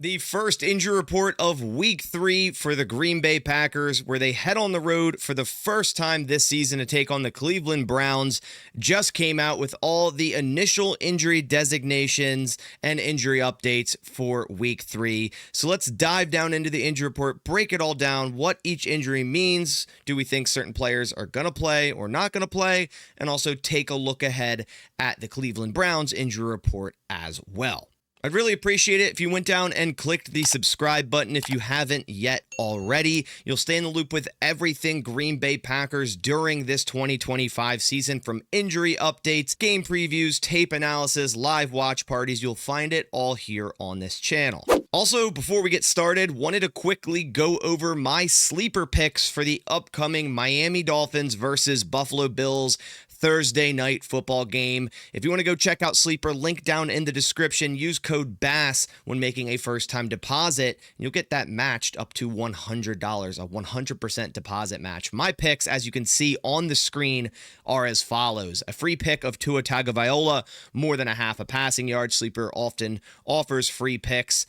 The first injury report of Week 3 for the Green Bay Packers, where they head on the road for the first time this season to take on the Cleveland Browns, just came out with all the initial injury designations and injury updates for Week 3. So let's dive down into the injury report, break it all down, what each injury means. Do we think certain players are going to play or not going to play? And also take a look ahead at the Cleveland Browns injury report as well. I'd really appreciate it if you went down and clicked the subscribe button if you haven't yet already. You'll stay in the loop with everything Green Bay Packers during this 2025 season, from injury updates, game previews, tape analysis, live watch parties. You'll find it all here on this channel. Also, before we get started, wanted to quickly go over my sleeper picks for the upcoming Miami Dolphins versus Buffalo Bills Thursday night football game. If you want to go check out Sleeper, link down in the description. Use code BASS when making a first-time deposit. You'll get that matched up to $100, a 100% deposit match. My picks, as you can see on the screen, are as follows. A free pick of Tua Tagovailoa, more than a half a passing yard. Sleeper often offers free picks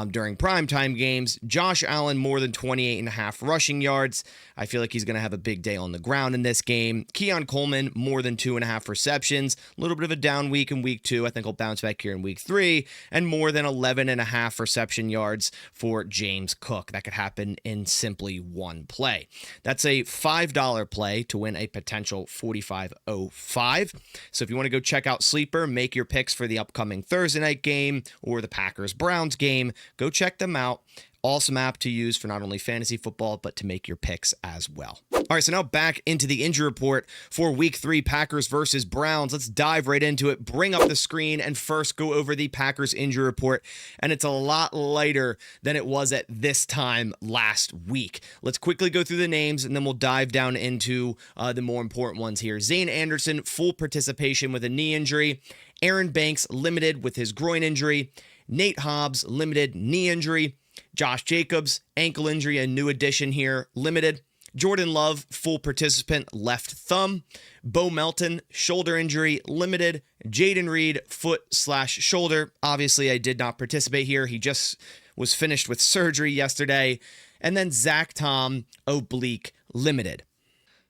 during primetime games. Josh Allen, more than 28.5 rushing yards. I feel like he's going to have a big day on the ground in this game. Keon Coleman, more than 2.5 receptions. A little bit of a down week in week 2. I think he'll bounce back here in week 3. And more than 11.5 reception yards for James Cook. That could happen in simply one play. That's a $5 play to win a potential $45.05. So if you want to go check out Sleeper, make your picks for the upcoming Thursday night game or the Packers-Browns game, go check them out. Awesome app to use for not only fantasy football, but to make your picks as well. All right, so now back into the injury report for Week 3, Packers versus Browns. Let's dive right into it, bring up the screen, and first go over the Packers injury report. And it's a lot lighter than it was at this time last week. Let's quickly go through the names, and then we'll dive down into the more important ones here. Zane Anderson, full participation with a knee injury. Aaron Banks, limited with his groin injury. Nate Hobbs, limited knee injury. Josh Jacobs, ankle injury, a new addition here, limited. Jordan Love, full participant, left thumb. Bo Melton, shoulder injury, limited. Jayden Reed, foot/shoulder. Obviously, I did not participate here. He just was finished with surgery yesterday. And then Zach Tom, oblique, limited.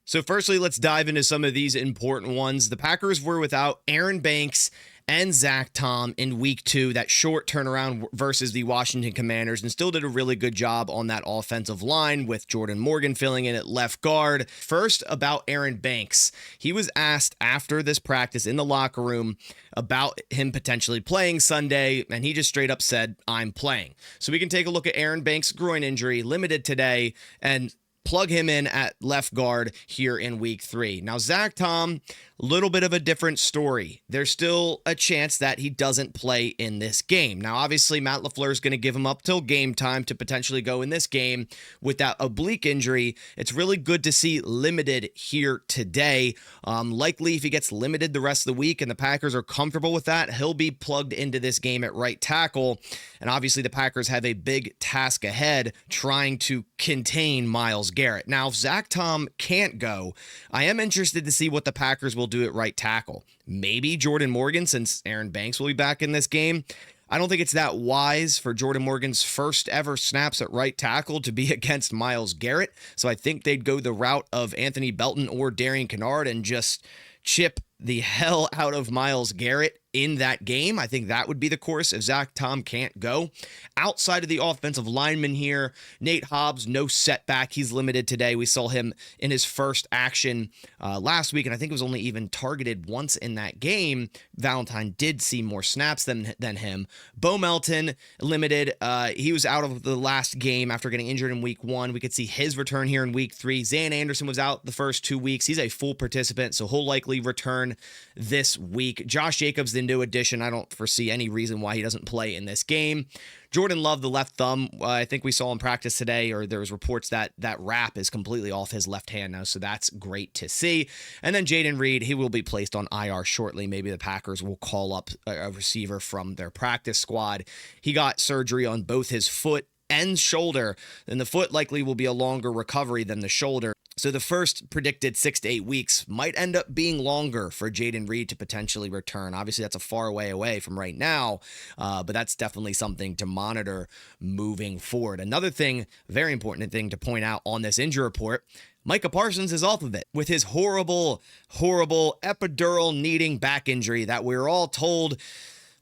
So firstly, let's dive into some of these important ones. The Packers were without Aaron Banks and Zach Tom in week 2, that short turnaround versus the Washington Commanders, and still did a really good job on that offensive line with Jordan Morgan filling in at left guard. First, about Aaron Banks. He was asked after this practice in the locker room about him potentially playing Sunday, and he just straight up said, "I'm playing." So we can take a look at Aaron Banks' groin injury, limited today, and plug him in at left guard here in week 3. Now, Zach Tom, a little bit of a different story. There's still a chance that he doesn't play in this game. Now, obviously, Matt LaFleur is going to give him up till game time to potentially go in this game with that oblique injury. It's really good to see limited here today. Likely, if he gets limited the rest of the week and the Packers are comfortable with that, he'll be plugged into this game at right tackle. And obviously, the Packers have a big task ahead trying to contain Myles Garrett. Now, if Zach Tom can't go, I am interested to see what the Packers will do at right tackle. Maybe Jordan Morgan, since Aaron Banks will be back in this game. I don't think it's that wise for Jordan Morgan's first ever snaps at right tackle to be against Myles Garrett. So I think they'd go the route of Anthony Belton or Darian Kinnard and just chip the hell out of Myles Garrett in that game. I think that would be the course if Zach Tom can't go. Outside of the offensive lineman here, Nate Hobbs, no setback. He's limited today. We saw him in his first action last week, and I think it was only even targeted once in that game. Valentine did see more snaps than him. Bo Melton, limited. He was out of the last game after getting injured in week 1. We could see his return here in week 3. Zane Anderson was out the first 2 weeks. He's a full participant, so he'll likely return this week. Josh Jacobs, the new addition. I don't foresee any reason why he doesn't play in this game. Jordan Love, the left thumb, I think we saw in practice today, or there was reports that that wrap is completely off his left hand now, so that's great to see. And then Jayden Reed, he will be placed on IR shortly. Maybe the Packers will call up a receiver from their practice squad. He got surgery on both his foot and shoulder, and the foot likely will be a longer recovery than the shoulder. So the first predicted 6 to 8 weeks might end up being longer for Jayden Reed to potentially return. Obviously, that's a far way from right now, but that's definitely something to monitor moving forward. Another thing, very important thing to point out on this injury report, Micah Parsons is off of it with his horrible epidural needing back injury that we were all told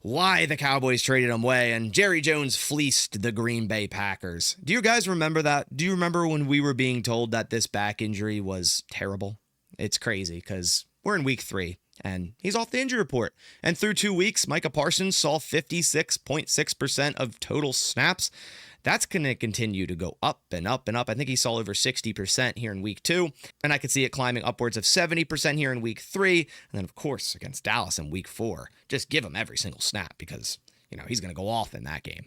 why the Cowboys traded him away, and Jerry Jones fleeced the Green Bay Packers. Do you guys remember that? Do you remember when we were being told that this back injury was terrible? It's crazy because we're in week 3 and he's off the injury report. And through 2 weeks, Micah Parsons saw 56.6% of total snaps. That's going to continue to go up and up and up. I think he saw over 60% here in week 2, and I could see it climbing upwards of 70% here in week 3. And then, of course, against Dallas in week 4, just give him every single snap because, he's going to go off in that game.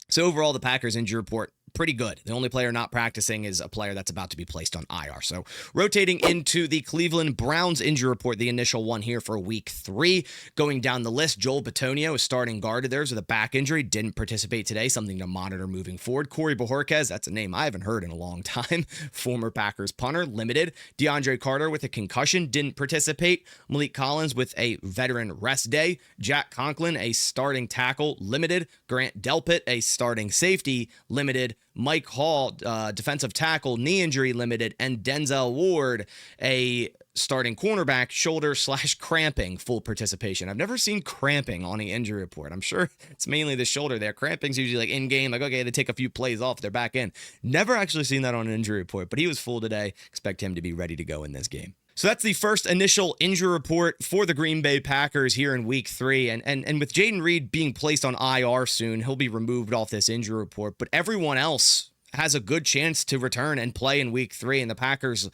So overall, the Packers injury report, pretty good. The only player not practicing is a player that's about to be placed on IR. So rotating into the Cleveland Browns injury report, the initial one here for week 3. Going down the list, Joel Bitonio is starting guard of theirs with a back injury. Didn't participate today, something to monitor moving forward. Corey Bojorquez, that's a name I haven't heard in a long time. Former Packers punter, limited. DeAndre Carter with a concussion, didn't participate. Malik Collins with a veteran rest day. Jack Conklin, a starting tackle, limited. Grant Delpit, a starting safety, limited. Mike Hall, defensive tackle, knee injury, limited, and Denzel Ward, a starting cornerback, shoulder/cramping, full participation. I've never seen cramping on the injury report. I'm sure it's mainly the shoulder there. Cramping's usually like in-game, like, okay, they take a few plays off, they're back in. Never actually seen that on an injury report, but he was full today. Expect him to be ready to go in this game. So that's the first initial injury report for the Green Bay Packers here in week 3. And with Jayden Reed being placed on IR soon, he'll be removed off this injury report. But everyone else has a good chance to return and play in week 3. And the Packers,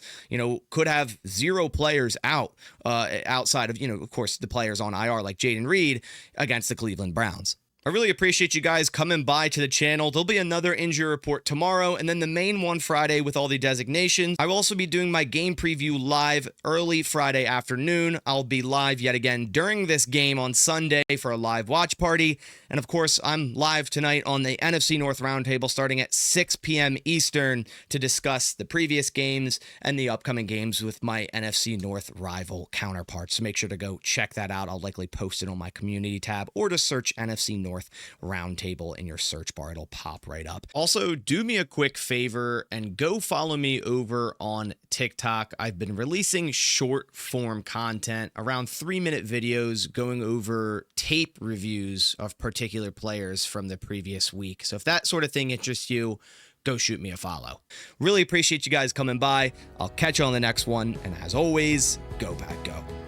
could have 0 players out outside of, of course, the players on IR like Jayden Reed against the Cleveland Browns. I really appreciate you guys coming by to the channel. There'll be another injury report tomorrow, and then the main one Friday with all the designations. I will also be doing my game preview live early Friday afternoon. I'll be live yet again during this game on Sunday for a live watch party. And of course, I'm live tonight on the NFC North Roundtable starting at 6 p.m. Eastern to discuss the previous games and the upcoming games with my NFC North rival counterparts. So make sure to go check that out. I'll likely post it on my community tab or just search NFC North Roundtable in your search bar. It'll pop right up. Also, do me a quick favor and go follow me over on TikTok. I've been releasing short form content, around 3-minute videos going over tape reviews of particular players from the previous week. So if that sort of thing interests you, go shoot me a follow. Really appreciate you guys coming by. I'll catch you on the next one. And as always, go Pack Go.